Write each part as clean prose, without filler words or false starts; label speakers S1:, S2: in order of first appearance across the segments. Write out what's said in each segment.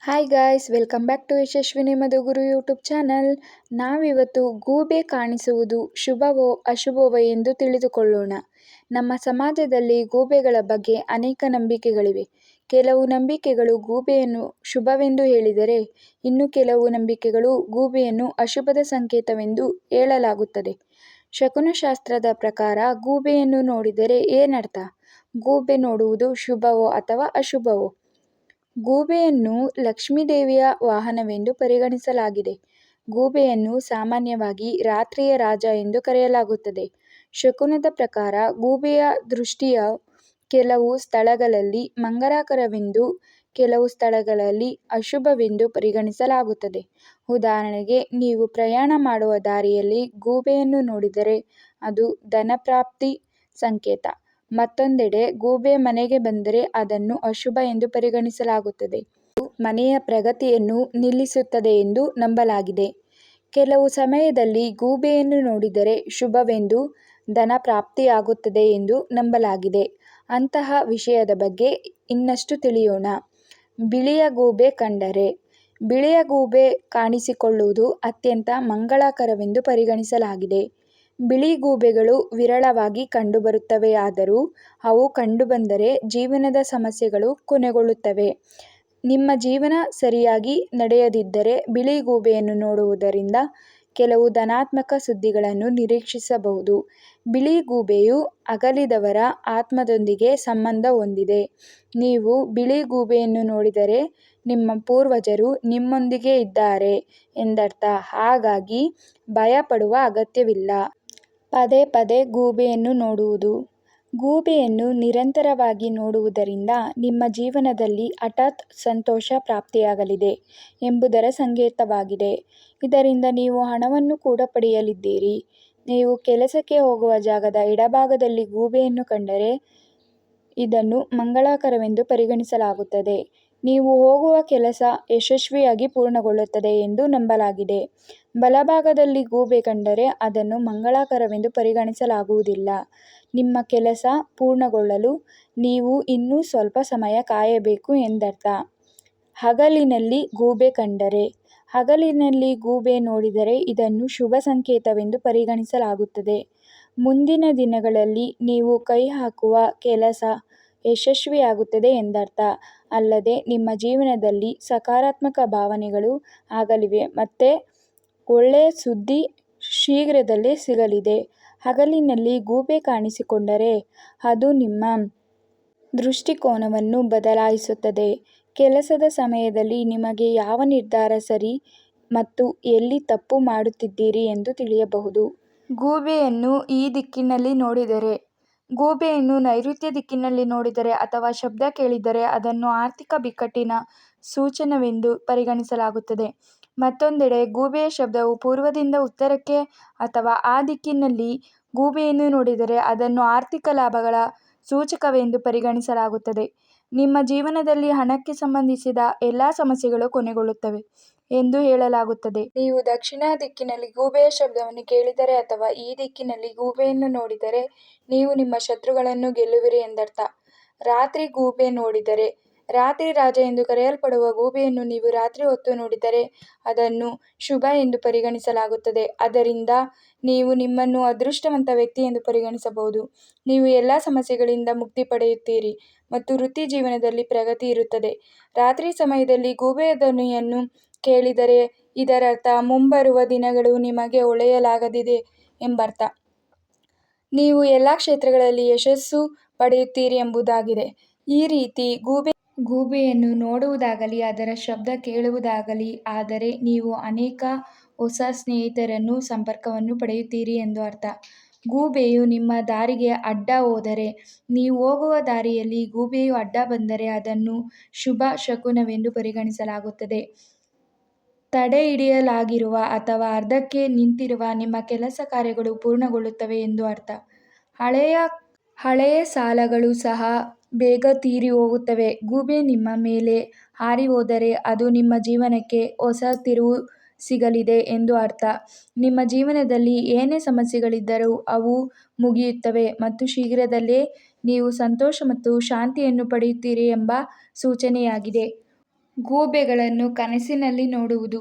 S1: Hi guys, welcome back to Yashaswini Madhuguru YouTube channel. ನಾವಿವತ್ತು ಗೂಬೆ ಕಾಣಿಸುವುದು ಶುಭವೋ ಅಶುಭವೋ ಎಂದು ತಿಳಿದುಕೊಳ್ಳೋಣ. ನಮ್ಮ ಸಮಾಜದಲ್ಲಿ ಗೂಬೆಗಳ ಬಗ್ಗೆ ಅನೇಕ ನಂಬಿಕೆಗಳಿವೆ. ಕೆಲವು ನಂಬಿಕೆಗಳು ಗೂಬೆಯನ್ನು ಶುಭವೆಂದು ಹೇಳಿದರೆ, ಇನ್ನು ಕೆಲವು ನಂಬಿಕೆಗಳು ಗೂಬೆಯನ್ನು ಅಶುಭದ ಸಂಕೇತವೆಂದು ಹೇಳಲಾಗುತ್ತದೆ. ಶಕುನಶಾಸ್ತ್ರದ ಪ್ರಕಾರ ಗೂಬೆಯನ್ನು ನೋಡಿದರೆ ಏನರ್ಥ? ಗೂಬೆ ನೋಡುವುದು ಶುಭವೋ ಅಥವಾ ಅಶುಭವೋ? ಗೂಬೆಯನ್ನು ಲಕ್ಷ್ಮೀದೇವಿಯ ವಾಹನವೆಂದು ಪರಿಗಣಿಸಲಾಗಿದೆ. ಗೂಬೆಯನ್ನು ಸಾಮಾನ್ಯವಾಗಿ ರಾತ್ರಿಯ ರಾಜ ಎಂದು ಕರೆಯಲಾಗುತ್ತದೆ. ಶಕುನದ ಪ್ರಕಾರ ಗೂಬೆಯ ದೃಷ್ಟಿಯು ಕೆಲವು ಸ್ಥಳಗಳಲ್ಲಿ ಮಂಗಳಕರವೆಂದು, ಕೆಲವು ಸ್ಥಳಗಳಲ್ಲಿ ಅಶುಭವೆಂದು ಪರಿಗಣಿಸಲಾಗುತ್ತದೆ. ಉದಾಹರಣೆಗೆ, ನೀವು ಪ್ರಯಾಣ ಮಾಡುವ ದಾರಿಯಲ್ಲಿ ಗೂಬೆಯನ್ನು ನೋಡಿದರೆ ಅದು ಧನಪ್ರಾಪ್ತಿ ಸಂಕೇತ. ಮತ್ತೊಂದೆಡೆ ಗೂಬೆ ಮನೆಗೆ ಬಂದರೆ ಅದನ್ನು ಅಶುಭ ಎಂದು ಪರಿಗಣಿಸಲಾಗುತ್ತದೆ. ಇದು ಮನೆಯ ಪ್ರಗತಿಯನ್ನು ನಿಲ್ಲಿಸುತ್ತದೆ ಎಂದು ನಂಬಲಾಗಿದೆ. ಕೆಲವು ಸಮಯದಲ್ಲಿ ಗೂಬೆಯನ್ನು ನೋಡಿದರೆ ಶುಭವೆಂದು, ಧನ ಪ್ರಾಪ್ತಿಯಾಗುತ್ತದೆ ಎಂದು ನಂಬಲಾಗಿದೆ. ಅಂತಹ ವಿಷಯದ ಬಗ್ಗೆ ಇನ್ನಷ್ಟು ತಿಳಿಯೋಣ. ಬಿಳಿಯ ಗೂಬೆ ಕಂಡರೆ. ಬಿಳಿಯ ಗೂಬೆ ಕಾಣಿಸಿಕೊಳ್ಳುವುದು ಅತ್ಯಂತ ಮಂಗಳಕರವೆಂದು ಪರಿಗಣಿಸಲಾಗಿದೆ. ಬಿಳಿ ಗೂಬೆಗಳು ವಿರಳವಾಗಿ ಕಂಡುಬರುತ್ತವೆಯಾದರೂ ಅವು ಕಂಡುಬಂದರೆ ಜೀವನದ ಸಮಸ್ಯೆಗಳು ಕೊನೆಗೊಳ್ಳುತ್ತವೆ. ನಿಮ್ಮ ಜೀವನ ಸರಿಯಾಗಿ ನಡೆಯದಿದ್ದರೆ ಬಿಳಿ ಗೂಬೆಯನ್ನು ನೋಡುವುದರಿಂದ ಕೆಲವು ಧನಾತ್ಮಕ ಸುದ್ದಿಗಳನ್ನು ನಿರೀಕ್ಷಿಸಬಹುದು. ಬಿಳಿ ಗೂಬೆಯು ಅಗಲಿದವರ ಆತ್ಮದೊಂದಿಗೆ ಸಂಬಂಧ ಹೊಂದಿದೆ. ನೀವು ಬಿಳಿ ಗೂಬೆಯನ್ನು ನೋಡಿದರೆ ನಿಮ್ಮ ಪೂರ್ವಜರು ನಿಮ್ಮೊಂದಿಗೆ ಇದ್ದಾರೆ ಎಂದರ್ಥ. ಹಾಗಾಗಿ ಭಯಪಡುವ ಅಗತ್ಯವಿಲ್ಲ. ಪದೇ ಪದೇ ಗೂಬೆಯನ್ನು ನೋಡುವುದು. ಗೂಬೆಯನ್ನು ನಿರಂತರವಾಗಿ ನೋಡುವುದರಿಂದ ನಿಮ್ಮ ಜೀವನದಲ್ಲಿ ಹಠಾತ್ ಸಂತೋಷ ಪ್ರಾಪ್ತಿಯಾಗಲಿದೆ ಎಂಬುದರ ಸಂಕೇತವಾಗಿದೆ. ಇದರಿಂದ ನೀವು ಹಣವನ್ನು ಕೂಡ ಪಡೆಯಲಿದ್ದೀರಿ. ನೀವು ಕೆಲಸಕ್ಕೆ ಹೋಗುವ ಜಾಗದ ಎಡಭಾಗದಲ್ಲಿ ಗೂಬೆಯನ್ನು ಕಂಡರೆ ಇದನ್ನು ಮಂಗಳಕರವೆಂದು ಪರಿಗಣಿಸಲಾಗುತ್ತದೆ. ನೀವು ಹೋಗುವ ಕೆಲಸ ಯಶಸ್ವಿಯಾಗಿ ಪೂರ್ಣಗೊಳ್ಳುತ್ತದೆ ಎಂದು ನಂಬಲಾಗಿದೆ. ಬಲಭಾಗದಲ್ಲಿ ಗೂಬೆ ಕಂಡರೆ ಅದನ್ನು ಮಂಗಳಕರವೆಂದು ಪರಿಗಣಿಸಲಾಗುವುದಿಲ್ಲ. ನಿಮ್ಮ ಕೆಲಸ ಪೂರ್ಣಗೊಳ್ಳಲು ನೀವು ಇನ್ನೂ ಸ್ವಲ್ಪ ಸಮಯ ಕಾಯಬೇಕು ಎಂದರ್ಥ. ಹಗಲಿನಲ್ಲಿ ಗೂಬೆ ಕಂಡರೆ. ಹಗಲಿನಲ್ಲಿ ಗೂಬೆ ನೋಡಿದರೆ ಇದನ್ನು ಶುಭ ಸಂಕೇತವೆಂದು ಪರಿಗಣಿಸಲಾಗುತ್ತದೆ. ಮುಂದಿನ ದಿನಗಳಲ್ಲಿ ನೀವು ಕೈ ಹಾಕುವ ಕೆಲಸ ಯಶಸ್ವಿಯಾಗುತ್ತದೆ ಎಂದರ್ಥ. ಅಲ್ಲದೆ ನಿಮ್ಮ ಜೀವನದಲ್ಲಿ ಸಕಾರಾತ್ಮಕ ಭಾವನೆಗಳು ಆಗಲಿವೆ ಮತ್ತು ಒಳ್ಳೆಯ ಸುದ್ದಿ ಶೀಘ್ರದಲ್ಲೇ ಸಿಗಲಿದೆ. ಹಗಲಿನಲ್ಲಿ ಗೂಬೆ ಕಾಣಿಸಿಕೊಂಡರೆ ಅದು ನಿಮ್ಮ ದೃಷ್ಟಿಕೋನವನ್ನು ಬದಲಾಯಿಸುತ್ತದೆ. ಕೆಲಸದ ಸಮಯದಲ್ಲಿ ನಿಮಗೆ ಯಾವ ನಿರ್ಧಾರ ಸರಿ ಮತ್ತು ಎಲ್ಲಿ ತಪ್ಪು ಮಾಡುತ್ತಿದ್ದೀರಿ ಎಂದು ತಿಳಿಯಬಹುದು. ಗೂಬೆಯನ್ನು ಈ ದಿಕ್ಕಿನಲ್ಲಿ ನೋಡಿದರೆ. ಗೂಬೆಯನ್ನು ನೈಋತ್ಯ ದಿಕ್ಕಿನಲ್ಲಿ ನೋಡಿದರೆ ಅಥವಾ ಶಬ್ದ ಕೇಳಿದರೆ ಅದನ್ನು ಆರ್ಥಿಕ ಬಿಕ್ಕಟ್ಟಿನ ಸೂಚನೆಯೆಂದು ಪರಿಗಣಿಸಲಾಗುತ್ತದೆ. ಮತ್ತೊಂದೆಡೆ ಗೂಬೆಯ ಶಬ್ದವು ಪೂರ್ವದಿಂದ ಉತ್ತರಕ್ಕೆ ಅಥವಾ ಆ ದಿಕ್ಕಿನಲ್ಲಿ ಗೂಬೆಯನ್ನು ನೋಡಿದರೆ ಅದನ್ನು ಆರ್ಥಿಕ ಲಾಭಗಳ ಸೂಚಕವೆಂದು ಪರಿಗಣಿಸಲಾಗುತ್ತದೆ. ನಿಮ್ಮ ಜೀವನದಲ್ಲಿ ಹಣಕ್ಕೆ ಸಂಬಂಧಿಸಿದ ಎಲ್ಲ ಸಮಸ್ಯೆಗಳು ಕೊನೆಗೊಳ್ಳುತ್ತವೆ ಎಂದು ಹೇಳಲಾಗುತ್ತದೆ. ನೀವು ದಕ್ಷಿಣ ದಿಕ್ಕಿನಲ್ಲಿ ಗೂಬೆಯ ಶಬ್ದವನ್ನು ಕೇಳಿದರೆ ಅಥವಾ ಈ ದಿಕ್ಕಿನಲ್ಲಿ ಗೂಬೆಯನ್ನು ನೋಡಿದರೆ ನೀವು ನಿಮ್ಮ ಶತ್ರುಗಳನ್ನು ಗೆಲ್ಲುವಿರಿ ಎಂದರ್ಥ. ರಾತ್ರಿ ಗೂಬೆ ನೋಡಿದರೆ. ರಾತ್ರಿ ರಾಜ ಎಂದು ಕರೆಯಲ್ಪಡುವ ಗೂಬೆಯನ್ನು ನೀವು ರಾತ್ರಿ ಹೊತ್ತು ನೋಡಿದರೆ ಅದನ್ನು ಶುಭ ಎಂದು ಪರಿಗಣಿಸಲಾಗುತ್ತದೆ. ಅದರಿಂದ ನೀವು ನಿಮ್ಮನ್ನು ಅದೃಷ್ಟವಂತ ವ್ಯಕ್ತಿ ಎಂದು ಪರಿಗಣಿಸಬಹುದು. ನೀವು ಎಲ್ಲ ಸಮಸ್ಯೆಗಳಿಂದ ಮುಕ್ತಿ ಪಡೆಯುತ್ತೀರಿ ಮತ್ತು ವೃತ್ತಿ ಜೀವನದಲ್ಲಿ ಪ್ರಗತಿ ಇರುತ್ತದೆ. ರಾತ್ರಿ ಸಮಯದಲ್ಲಿ ಗೂಬೆಯ ಧ್ವನಿಯನ್ನು ಕೇಳಿದರೆ ಇದರರ್ಥ ಮುಂಬರುವ ದಿನಗಳು ನಿಮಗೆ ಒಳ್ಳೆಯದಾಗಲಿದೆ ಎಂಬರ್ಥ. ನೀವು ಎಲ್ಲ ಕ್ಷೇತ್ರಗಳಲ್ಲಿ ಯಶಸ್ಸು ಪಡೆಯುತ್ತೀರಿ ಎಂಬುದಾಗಿದೆ. ಈ ರೀತಿ ಗೂಬೆಯನ್ನು ನೋಡುವುದಾಗಲಿ ಅದರ ಶಬ್ದ ಕೇಳುವುದಾಗಲಿ ಆದರೆ ನೀವು ಅನೇಕ ಹೊಸ ಸ್ನೇಹಿತರನ್ನು ಸಂಪರ್ಕವನ್ನು ಪಡೆಯುತ್ತೀರಿ ಎಂದು ಅರ್ಥ. ಗೂಬೆಯು ನಿಮ್ಮ ದಾರಿಗೆ ಅಡ್ಡ ಹೋದರೆ. ನೀವು ಹೋಗುವ ದಾರಿಯಲ್ಲಿ ಗೂಬೆಯು ಅಡ್ಡ ಬಂದರೆ ಅದನ್ನು ಶುಭ ಶಕುನವೆಂದು ಪರಿಗಣಿಸಲಾಗುತ್ತದೆ. ತಡೆಹಿಡಿಯಲಾಗಿರುವ ಅಥವಾ ಅರ್ಧಕ್ಕೆ ನಿಂತಿರುವ ನಿಮ್ಮ ಕೆಲಸ ಕಾರ್ಯಗಳು ಪೂರ್ಣಗೊಳ್ಳುತ್ತವೆ ಎಂದು ಅರ್ಥ. ಹಳೆಯ ಸಾಲಗಳು ಸಹ ಬೇಗ ತೀರಿ ಹೋಗುತ್ತವೆ. ಗೂಬೆ ನಿಮ್ಮ ಮೇಲೆ ಹಾರಿ ಹೋದರೆ ಅದು ನಿಮ್ಮ ಜೀವನಕ್ಕೆ ಹೊಸ ತಿರುವು ಸಿಗಲಿದೆ ಎಂದು ಅರ್ಥ. ನಿಮ್ಮ ಜೀವನದಲ್ಲಿ ಏನೇ ಸಮಸ್ಯೆಗಳಿದ್ದರೂ ಅವು ಮುಗಿಯುತ್ತವೆ ಮತ್ತು ಶೀಘ್ರದಲ್ಲೇ ನೀವು ಸಂತೋಷ ಮತ್ತು ಶಾಂತಿಯನ್ನು ಪಡೆಯುತ್ತೀರಿ ಎಂಬ ಸೂಚನೆಯಾಗಿದೆ. ಗೂಬೆಗಳನ್ನು ಕನಸಿನಲ್ಲಿ ನೋಡುವುದು.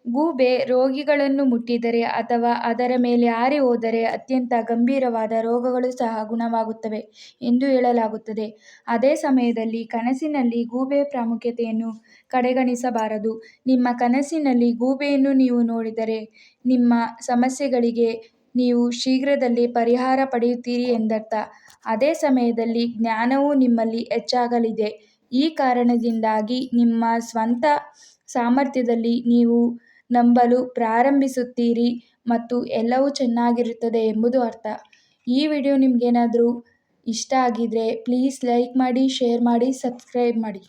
S1: ಗೂಬೆ ರೋಗಿಗಳನ್ನು ಮುಟ್ಟಿದರೆ ಅಥವಾ ಅದರ ಮೇಲೆ ಹಾರಿ ಹೋದರೆ ಅತ್ಯಂತ ಗಂಭೀರವಾದ ರೋಗಗಳು ಸಹ ಗುಣವಾಗುತ್ತವೆ ಎಂದು ಹೇಳಲಾಗುತ್ತದೆ. ಅದೇ ಸಮಯದಲ್ಲಿ ಕನಸಿನಲ್ಲಿ ಗೂಬೆಯ ಪ್ರಾಮುಖ್ಯತೆಯನ್ನು ಕಡೆಗಣಿಸಬಾರದು. ನಿಮ್ಮ ಕನಸಿನಲ್ಲಿ ಗೂಬೆಯನ್ನು ನೀವು ನೋಡಿದರೆ ನಿಮ್ಮ ಸಮಸ್ಯೆಗಳಿಗೆ ನೀವು ಶೀಘ್ರದಲ್ಲೇ ಪರಿಹಾರ ಪಡೆಯುತ್ತೀರಿ ಎಂದರ್ಥ. ಅದೇ ಸಮಯದಲ್ಲಿ ಜ್ಞಾನವೂ ನಿಮ್ಮಲ್ಲಿ ಹೆಚ್ಚಾಗಲಿದೆ. ಈ ಕಾರಣದಿಂದಾಗಿ ನಿಮ್ಮ ಸ್ವಂತ ಸಾಮರ್ಥ್ಯದಲ್ಲಿ ನೀವು ನಂಬಲು ಪ್ರಾರಂಭಿಸುತ್ತೀರಿ ಮತ್ತು ಎಲ್ಲವೂ ಚೆನ್ನಾಗಿರುತ್ತದೆ ಎಂಬುದು ಅರ್ಥ. ಈ ವಿಡಿಯೋ ನಿಮಗೇನಾದರೂ ಇಷ್ಟ ಆಗಿದ್ರೆ ಪ್ಲೀಸ್ ಲೈಕ್ ಮಾಡಿ, ಶೇರ್ ಮಾಡಿ, ಸಬ್ಸ್ಕ್ರೈಬ್ ಮಾಡಿ.